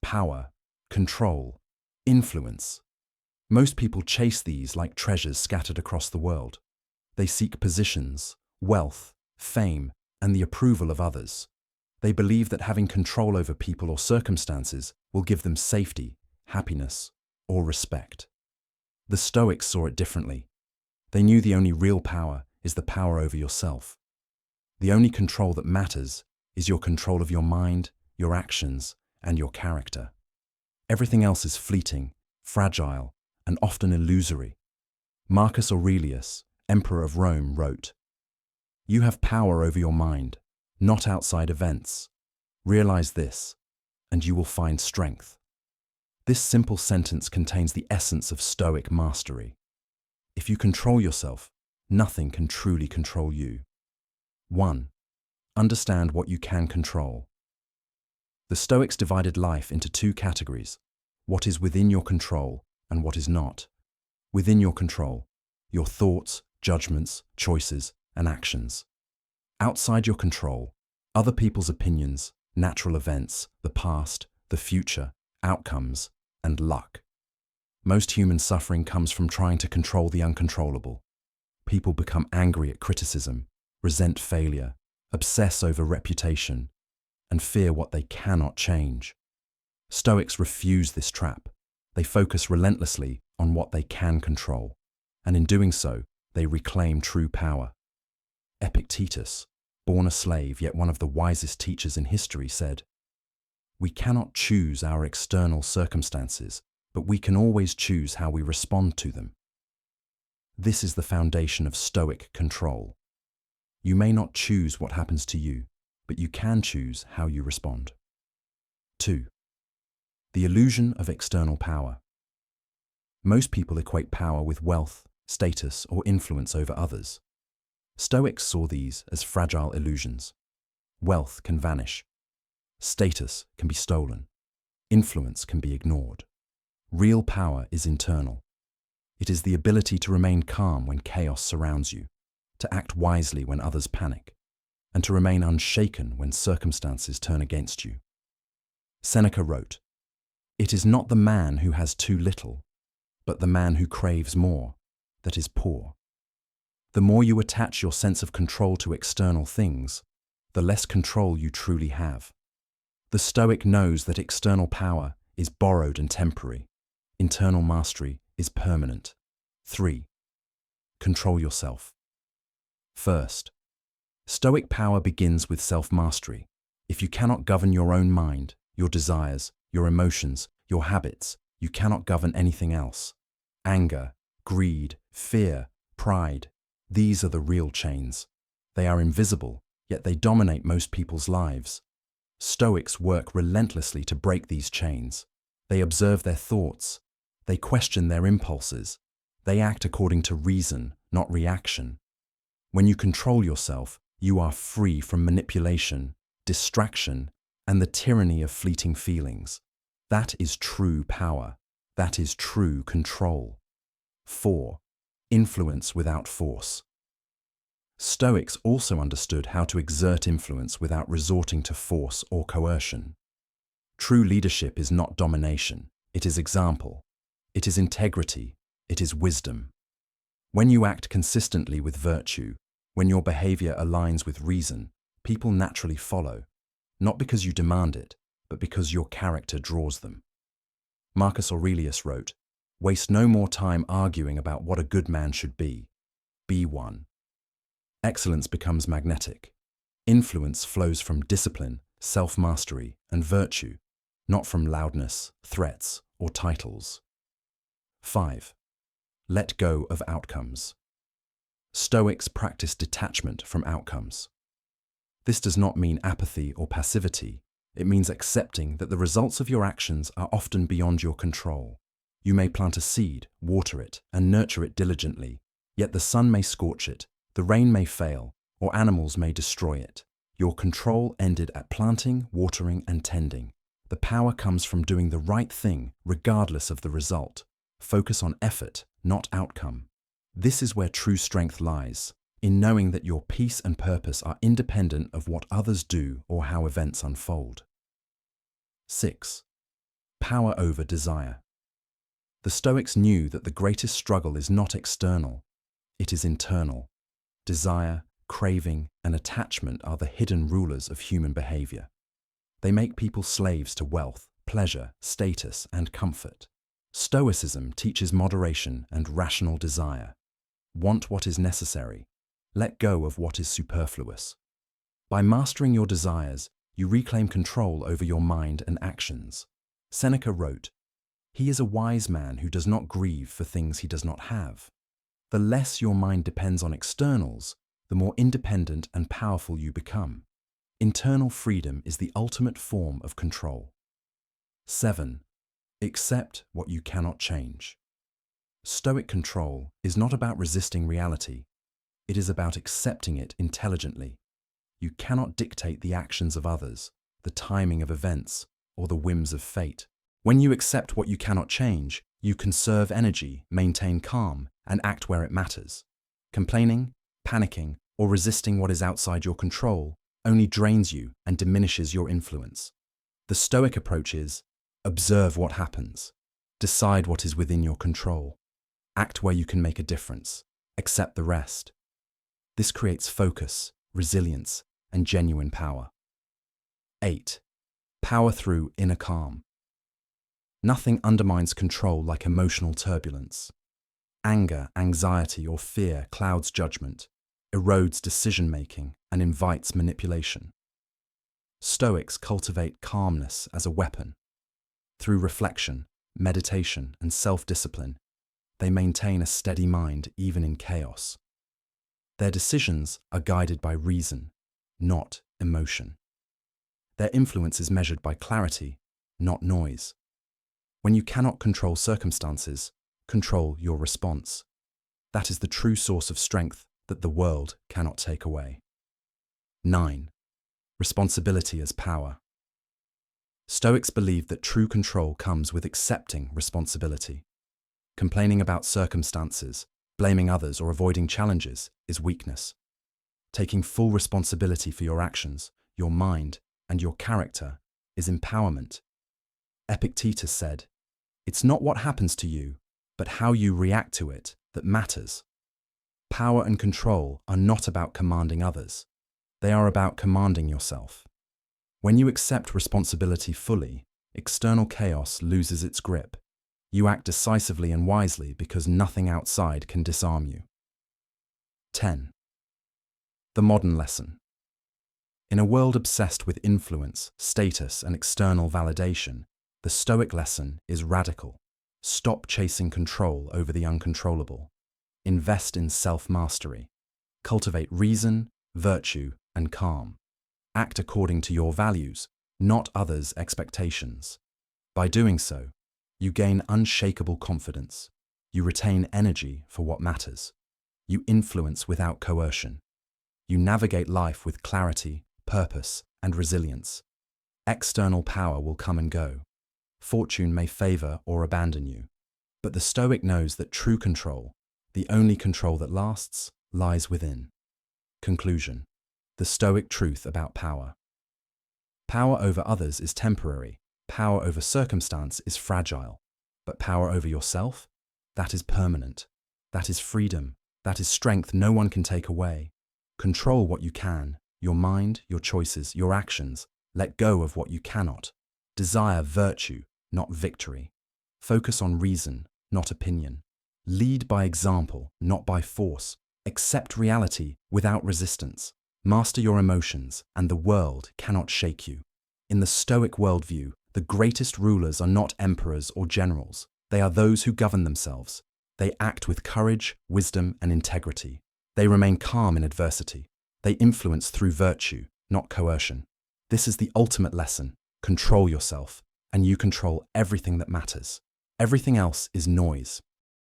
power, control, influence. Most people chase these like treasures scattered across the world. They seek positions, wealth, fame, and the approval of others. They believe that having control over people or circumstances will give them safety, happiness, or respect. The Stoics saw it differently. They knew the only real power is the power over yourself. The only control that matters is your control of your mind, your actions, and your character. Everything else is fleeting, fragile, and often illusory. Marcus Aurelius, Emperor of Rome, wrote, "You have power over your mind, not outside events. Realize this, and you will find strength." This simple sentence contains the essence of Stoic mastery. If you control yourself, nothing can truly control you. 1. Understand what you can control. The Stoics divided life into two categories: what is within your control and what is not. Within your control, your thoughts, judgments, choices, and actions. Outside your control, other people's opinions, natural events, the past, the future, outcomes, and luck. Most human suffering comes from trying to control the uncontrollable. People become angry at criticism, resent failure, obsess over reputation, and fear what they cannot change. Stoics refuse this trap. They focus relentlessly on what they can control, and in doing so, they reclaim true power. Epictetus, born a slave yet one of the wisest teachers in history, said, "We cannot choose our external circumstances, but we can always choose how we respond to them." This is the foundation of Stoic control. You may not choose what happens to you, but you can choose how you respond. 2. The illusion of external power. Most people equate power with wealth, status, or influence over others. Stoics saw these as fragile illusions. Wealth can vanish. Status can be stolen. Influence can be ignored. Real power is internal. It is the ability to remain calm when chaos surrounds you, to act wisely when others panic, and to remain unshaken when circumstances turn against you. Seneca wrote, "It is not the man who has too little, but the man who craves more, that is poor." The more you attach your sense of control to external things, the less control you truly have. The Stoic knows that external power is borrowed and temporary. Internal mastery is permanent. 3. Control yourself. First, Stoic power begins with self-mastery. If you cannot govern your own mind, your desires, your emotions, your habits, you cannot govern anything else. Anger, greed, fear, pride, these are the real chains. They are invisible, yet they dominate most people's lives. Stoics work relentlessly to break these chains. They observe their thoughts. They question their impulses. They act according to reason, not reaction. When you control yourself, you are free from manipulation, distraction, and the tyranny of fleeting feelings. That is true power. That is true control. 4. Influence without force. Stoics also understood how to exert influence without resorting to force or coercion. True leadership is not domination. It is example. It is integrity. It is wisdom. When you act consistently with virtue, when your behavior aligns with reason, people naturally follow, not because you demand it, but because your character draws them. Marcus Aurelius wrote, "Waste no more time arguing about what a good man should be. Be one." Excellence becomes magnetic. Influence flows from discipline, self-mastery, and virtue, not from loudness, threats, or titles. 5. Let go of outcomes. Stoics practice detachment from outcomes. This does not mean apathy or passivity. It means accepting that the results of your actions are often beyond your control. You may plant a seed, water it, and nurture it diligently, yet the sun may scorch it, the rain may fail, or animals may destroy it. Your control ended at planting, watering, and tending. The power comes from doing the right thing, regardless of the result. Focus on effort, not outcome. This is where true strength lies, in knowing that your peace and purpose are independent of what others do or how events unfold. 6. power over desire. The Stoics knew that the greatest struggle is not external, it is internal. Desire, craving, and attachment are the hidden rulers of human behavior. They make people slaves to wealth, pleasure, status, and comfort. Stoicism teaches moderation and rational desire. Want what is necessary. Let go of what is superfluous. By mastering your desires, you reclaim control over your mind and actions. Seneca wrote, "He is a wise man who does not grieve for things he does not have." The less your mind depends on externals, the more independent and powerful you become. Internal freedom is the ultimate form of control. 7. Accept what you cannot change. Stoic control is not about resisting reality. It is about accepting it intelligently. You cannot dictate the actions of others, the timing of events, or the whims of fate. When you accept what you cannot change, you conserve energy, maintain calm, and act where it matters. Complaining, panicking, or resisting what is outside your control only drains you and diminishes your influence. The Stoic approach is, observe what happens, decide what is within your control, act where you can make a difference, accept the rest. This creates focus, resilience, and genuine power. 8. Power through inner calm. Nothing undermines control like emotional turbulence. Anger, anxiety, or fear clouds judgment, erodes decision-making, and invites manipulation. Stoics cultivate calmness as a weapon. Through reflection, meditation, and self-discipline, they maintain a steady mind even in chaos. Their decisions are guided by reason, not emotion. Their influence is measured by clarity, not noise. When you cannot control circumstances, control your response. That is the true source of strength that the world cannot take away. 9. Responsibility as power. Stoics believe that true control comes with accepting responsibility. Complaining about circumstances, blaming others, or avoiding challenges is weakness. Taking full responsibility for your actions, your mind, and your character is empowerment. Epictetus said, "It's not what happens to you, but how you react to it that matters." Power and control are not about commanding others. They are about commanding yourself. When you accept responsibility fully, external chaos loses its grip. You act decisively and wisely because nothing outside can disarm you. 10. The modern lesson. In a world obsessed with influence, status, and external validation, the Stoic lesson is radical. Stop chasing control over the uncontrollable. Invest in self-mastery. Cultivate reason, virtue, and calm. Act according to your values, not others' expectations. By doing so, you gain unshakable confidence. You retain energy for what matters. You influence without coercion. You navigate life with clarity, purpose, and resilience. External power will come and go. Fortune may favor or abandon you. But the Stoic knows that true control, the only control that lasts, lies within. Conclusion. The Stoic truth about power. Power over others is temporary. Power over circumstance is fragile. But power over yourself? That is permanent. That is freedom. That is strength no one can take away. Control what you can, your mind, your choices, your actions. Let go of what you cannot. Desire virtue, not victory. Focus on reason, not opinion. Lead by example, not by force. Accept reality without resistance. Master your emotions, and the world cannot shake you. In the Stoic worldview, the greatest rulers are not emperors or generals. They are those who govern themselves. They act with courage, wisdom, and integrity. They remain calm in adversity. They influence through virtue, not coercion. This is the ultimate lesson. Control yourself, and you control everything that matters. Everything else is noise.